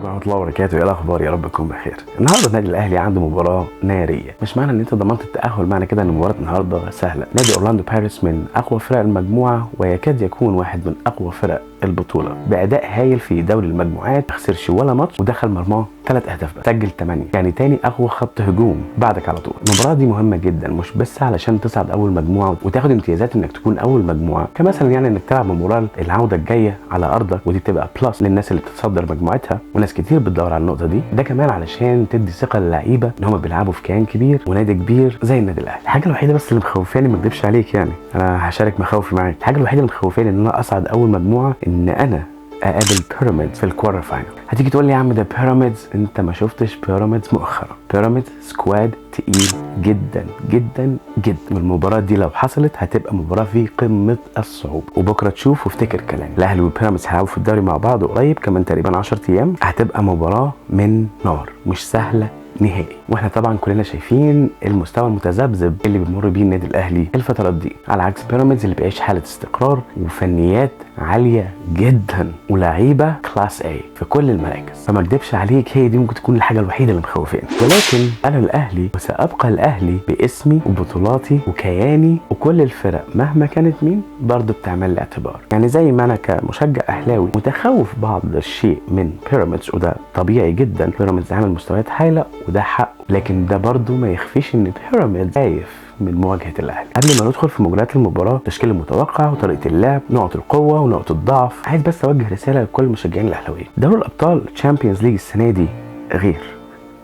ورحمة الله وبركاته. ايه الاخبار؟ يا رب تكون بخير. النهارده النادي الاهلي عنده مباراة نارية. مش معنى ان انت ضمنت التأهل معنى كده ان مباراة النهارده سهلة. نادي اورلاندو بايرتس من اقوى فرق المجموعة ويكاد يكون واحد من اقوى فرق البطولة بأداء هايل في دوري المجموعات، ما خسرش ولا ماتش ودخل مرماه 3 اهداف بس، سجل 8، يعني تاني اقوى خط هجوم بعدك على طول. المباراة دي مهمة جدا، مش بس علشان تصعد اول مجموعة وتاخد امتيازات انك تكون اول مجموعة، كمثلا يعني انك تلعب مباراة العودة الجاية على ارضك، ودي بتبقى بلس للناس اللي بتتصدر مجموعتها وناس كتير بتدور على النقطة دي. ده كمان علشان تدي ثقة للعيبة ان هم بيلعبوا في كيان كبير ونادي كبير زي النادي الاهلي. الحاجة الوحيدة بس اللي مخوفاني، ما اكدبش عليك يعني انا هشارك مخاوفي معاك، الحاجة الوحيدة اللي مخوفاني ان انا اصعد اول مجموعة ان انا اقابل بيراميدز في الكوارتر فاينل. هتيجي تقول لي يا عم ده بيراميدز، انت ما شفتش بيراميدز مؤخرا. بيراميدز سكواد تقيل جدا جدا جدا، والمباراه دي لو حصلت هتبقى مباراه في قمه الصعوبه، وبكره تشوف وافتكر كلامي. الاهلي وبيراميدز هيلعبوا في الدوري مع بعض قريب كمان تقريبا 10 ايام، هتبقى مباراه من نار، مش سهله نهائي. واحنا طبعا كلنا شايفين المستوى المتذبذب اللي بيمر بيه النادي الاهلي الفترات دي، على عكس بيراميدز اللي بيعيش حاله استقرار وفنيات عاليه جدا ولاعيبه كلاس اي في كل المراكز. فما اكدبش عليك، هي دي ممكن تكون الحاجه الوحيده اللي مخوفاني، ولكن انا الاهلي وسابقى الاهلي باسمي وبطولاتي وكياني، وكل الفرق مهما كانت مين برضه بتعمل لي اعتبار. يعني زي ما انا كمشجع اهلاوي متخوف بعض الشيء من بيراميدز، وده طبيعي جدا، بيراميدز عامل مستويات هايله وده حقه، لكن ده برضه ما يخفيش ان بيراميدز خايف من مواجهه الاهلي. قبل ما ندخل في مجريات المباراه، التشكيل المتوقع وطريقه اللعب، نقط القوه ونقط الضعف، عايز بس اوجه رساله لكل المشجعين الاهلاويين. دوري الابطال تشامبيونز ليج السنه دي غير،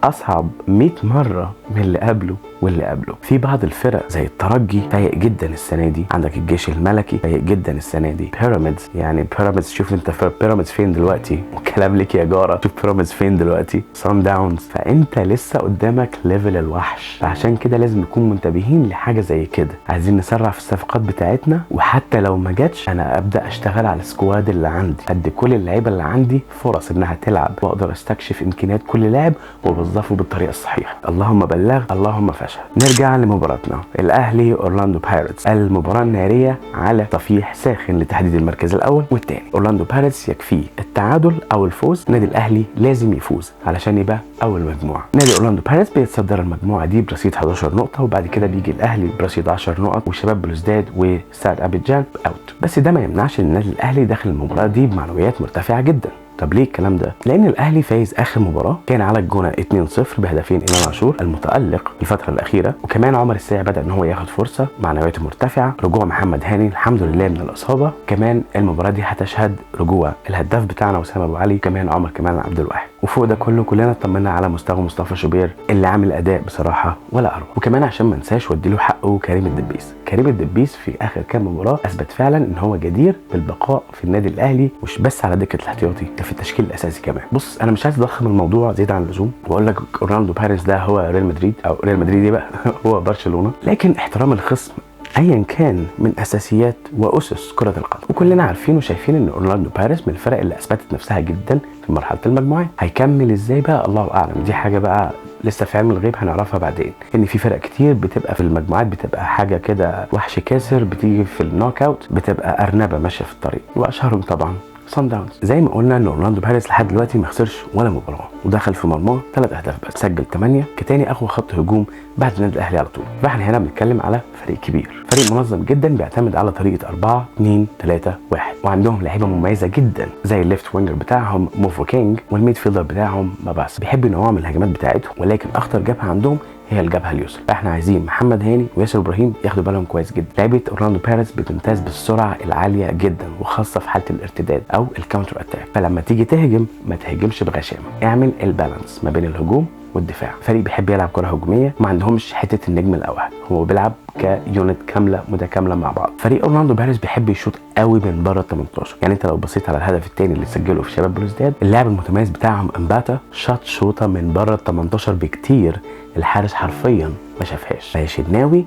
اصعب 100 مره من اللي قبله واللي قبله. في بعض الفرق زي الترجي فايق جدا السنه دي، عندك الجيش الملكي فايق جدا السنه دي، بيراميدز يعني بيراميدز شوف انت بيراميدز فين دلوقتي، وكلام لك يا جاره، شوف بيراميدز فين دلوقتي، سان داونز، فانت لسه قدامك ليفل الوحش. فعشان كده لازم نكون منتبهين لحاجه زي كده، عايزين نسرع في الصفقات بتاعتنا، وحتى لو ما جاتش انا ابدا اشتغل على السكواد اللي عندي، ادي كل اللعيبه اللي عندي فرص انها تلعب، واقدر استكشف امكانيات كل لاعب ووظفه بالطريقه الصحيحه. اللهم بلغ اللهم فشل. نرجع لمباراتنا، الاهلي اورلاندو بايرتس، المباراه الناريه على صفيح ساخن لتحديد المركز الاول والثاني. اورلاندو بايرتس يكفيه التعادل او الفوز، النادي الاهلي لازم يفوز علشان يبقى اول مجموعه. نادي اورلاندو بايرتس بيتصدر المجموعه دي برصيد 11 نقطه، وبعد كده بيجي الاهلي برصيد 10 نقط، وشباب بلوزداد وستاد ابيجان اوت. بس ده ما يمنعش ان النادي الاهلي داخل المباراه دي بمعنويات مرتفعه جدا. طب ليه الكلام ده؟ لان الاهلي فايز اخر مباراه كان على الجونه 2-0 بهدفين امام عاشور المتالق الفتره الاخيره، وكمان عمر الساعي بدا ان هو ياخد فرصه، معنوياته مرتفعه، رجوع محمد هاني الحمد لله من الاصابه، كمان المباراه دي هتشهد رجوع الهداف بتاعنا وسام ابو علي، كمان عمر كمان عبد الواحد، وفوق ده كله كلنا اطمنا على مستوى مصطفى شوبير اللي عامل اداء بصراحه ولا اروع. وكمان عشان ما انساش وادي له حقه كريم الدبيس. كريم الدبيس في اخر كام مباراه اثبت فعلا ان هو جدير بالبقاء في النادي الاهلي، مش بس على دكه الاحتياطي، ده في التشكيل الاساسي كمان. بص انا مش عايز اضخم الموضوع زياده عن اللزوم واقول لك اورلاندو بايرتس ده هو ريال مدريد، او ريال مدريد ايه بقى هو برشلونه، لكن احترام الخصم ايا كان من اساسيات واسس كره القدم، وكلنا عارفين وشايفين ان اورلاندو بايرتس من الفرق اللي اثبتت نفسها جدا في مرحله المجموعات. هيكمل ازاي بقى الله اعلم، دي حاجه بقى لسه في علم الغيب هنعرفها بعدين. ان في فرق كتير بتبقى في المجموعات بتبقى حاجه كده وحش كاسر، بتيجي في النوك اوت بتبقى ارنبه ماشيه في الطريق، واشهرهم طبعا سان داونز. زي ما قلنا ان اورلاندو بايرتس لحد دلوقتي ما خسرش ولا مباراه، ودخل في مرماه 3 اهداف بس، سجل 8 كتاني اقوى خط هجوم بعد النادي الاهلي على طول. فاحنا هنا بنتكلم على فريق كبير، فريق منظم جدا، بيعتمد على طريقه 4-2-3-1، وعندهم لعيبه مميزه جدا زي الليفت وينجر بتاعهم موفو كينج، والميد فيلدر بتاعهم ماباس، بيحبوا ينوعوا من الهجمات بتاعتهم، ولكن اخطر جبهه عندهم هي الجبهه اليسرى. فاحنا عايزين محمد هاني وياسر ابراهيم ياخدوا بالهم كويس جدا. لعيبه اورلاندو بايرتس بتمتاز بالسرعه العاليه جدا، وخاصه في حاله الارتداد او الكاونتر اتاك، فلما تيجي تهجم ما تهجمش بغشامه، اعمل البالانس ما بين الهجوم والدفاع. فريق بيحب يلعب كره هجوميه، ما عندهمش حته النجم الاوحد، هو بيلعب كيونت كامله متكامله مع بعض. فريق اورلاندو بايرتس بيحب يشوط قوي من بره ال 18، يعني انت لو بصيت على الهدف الثاني اللي سجله في شباب بلوزداد، اللاعب المتميز بتاعهم امباتا شاط شوطه من بره ال 18 بكتير، الحارس حرفيا ما شافهاش. يا شناوي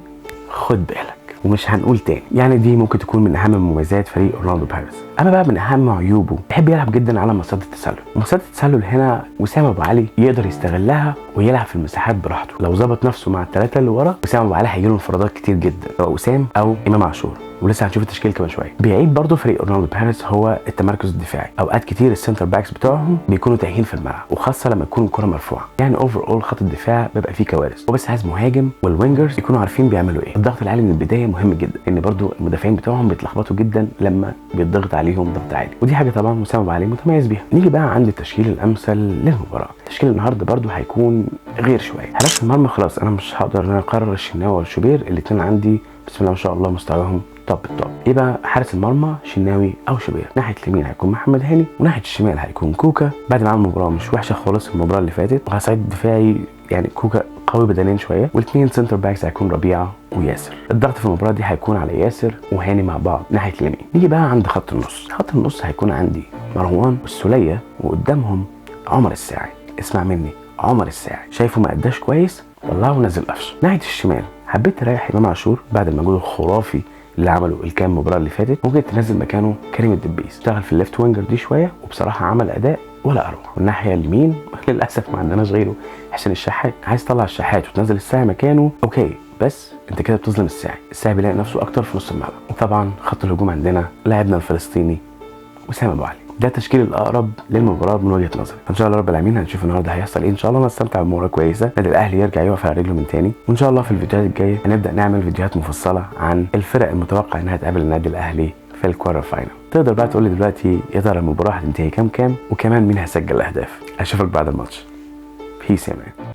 خد بالك، ومش هنقول تاني. يعني دي ممكن تكون من اهم مميزات فريق اورلاندو بايرتس. اما بقى من اهم عيوبه بيحب يلعب جدا على مصيدة التسلل. مصيدة التسلل هنا وسام ابو علي يقدر يستغلها ويلعب في المساحات براحته. لو ظبط نفسه مع الثلاثه اللي ورا وسام ابو علي هيجيله انفرادات كتير جدا، سواء وسام او امام عاشور، ولسه هنشوف التشكيل كمان شويه. بيعيب برضه فريق اورلاندو بايرتس هو التمركز الدفاعي. اوقات كتير السنتر باكس بتوعهم بيكونوا تايهين في الملعب، وخاصه لما تكون الكره مرفوعه. يعني اوفر اول خط الدفاع بيبقى فيه كوارث، وبس عايز مهاجم والوينجرز يكونوا عارفين بيعملوا ايه. الضغط العالي من البدايه مهم جدا، لان برضه المدافعين بتوعهم بيتلخبطوا جدا لما بيتضغط عليهم ضغط عالي، ودي حاجه طبعا وسام ابو علي متميز بيها. نيجي بقى عند التشكيل الامثل للمباراه. تشكيل النهارده برضه هيكون غير شويه. حراس المرمى خلاص انا مش هقدر ان انا اقرر الشناوي والشوبير، الاثنين عندي بسم الله ما شاء الله مستواهم توب التوب. يبقى حارس المرمى شناوي او شوبير، ناحيه اليمين هيكون محمد هاني، وناحيه الشمال هيكون كوكا. بعد ما عمل مباراه مش وحشه خالص المباراه اللي فاتت، وعلى الصعيد الدفاعي يعني كوكا قوي بدنيا شويه، والاثنين سنتر باكس هيكون ربيعه وياسر. الضغط في المباراه دي هيكون على ياسر وهاني مع بعض ناحيه اليمين. نيجي بقى عند خط النص. خط النص هيكون عندي مروان والسوليه، وقدامهم عمر الساعي. اسمع مني، عمر الساعي شايفه ما اداش كويس، طلعه ونزل قفشه. ناحيه الشمال حبيت تريح امام عاشور بعد المجهود الخرافي اللي عمله الكام مباراه اللي فاتت، ممكن تنزل مكانه كريم الدبيس. اشتغل في الليفت وينجر دي شويه، وبصراحه عمل اداء ولا اروع. والناحيه اليمين للاسف ما عندناش غيره حسين الشحات. عايز تطلع الشحات وتنزل الساعي مكانه اوكي، بس انت كده بتظلم الساعي. الساعي بيلاقي نفسه اكتر في نص الملعب. وطبعا خط الهجوم عندنا لاعبنا الفلسطيني وسام ابو علي. ده التشكيل الاقرب للمباراه من وجهه نظري. ان شاء الله رب العالمين هنشوف النهارده هيحصل ايه. ان شاء الله نستمتع بمباراه كويسه، النادي الاهلي يرجع يقف على رجله من تاني. وان شاء الله في الفيديوهات الجايه هنبدا نعمل فيديوهات مفصله عن الفرق المتوقع انها تقابل النادي الاهلي في الكوارتر فاينل. تقدر بقى تقول لي دلوقتي يا ترى المباراه هتنتهي كام، وكمان مين هيسجل الاهداف. اشوفك بعد الماتش. بيس يا مان.